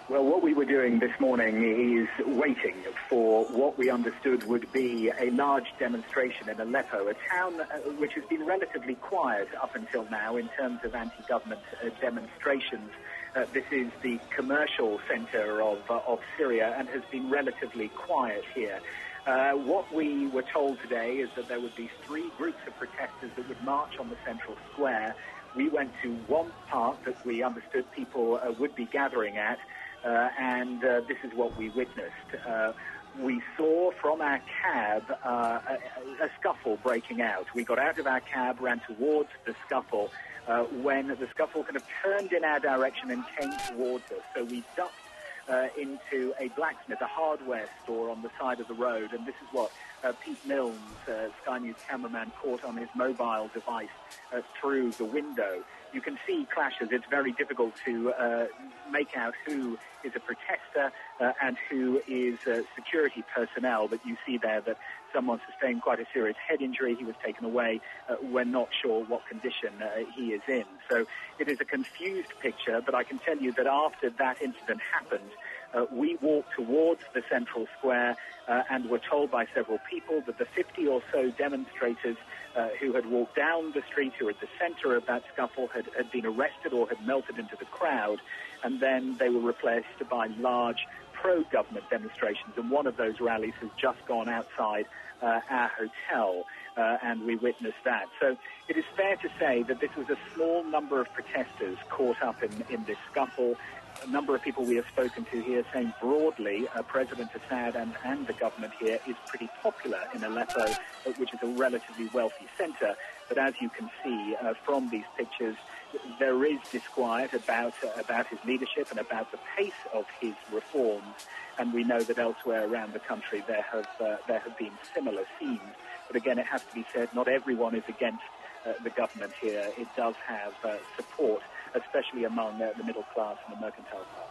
Well, what we were doing this morning is waiting for what we understood would be a large demonstration in Aleppo, a town which has been relatively quiet up until now in terms of anti-government demonstrations. This is the commercial centre of Syria and has been relatively quiet here. What we were told today is that there would be three groups of protesters that would march on the central square. We went to one part that we understood people would be gathering at, and this is what we witnessed. We saw from our cab a scuffle breaking out. We got out of our cab, ran towards the scuffle, when the scuffle kind of turned in our direction and came towards us. So we ducked into a blacksmith, a hardware store on the side of the road, and this is what Pete Milnes, Sky News cameraman, caught on his mobile device through the window. You can see clashes. It's very difficult to make out who is a protester and who is security personnel, but you see there that someone sustained quite a serious head injury. He was taken away. We're not sure what condition he is in. So it is a confused picture, but I can tell you that after that incident happened, we walked towards the central square and were told by several people that the 50 or so demonstrators who had walked down the street, who were at the centre of that scuffle, had been arrested or had melted into the crowd, and then they were replaced by large pro-government demonstrations. And one of those rallies has just gone outside our hotel, and we witnessed that. So it is fair to say that this was a small number of protesters caught up in this scuffle. A number of people we have spoken to here saying broadly President Assad and the government here is pretty popular in Aleppo, which is a relatively wealthy centre. But as you can see from these pictures, there is disquiet about his leadership and about the pace of his reforms. And we know that elsewhere around the country there have been similar scenes. But again, it has to be said, not everyone is against the government here. It does have support, especially among the middle class and the mercantile class.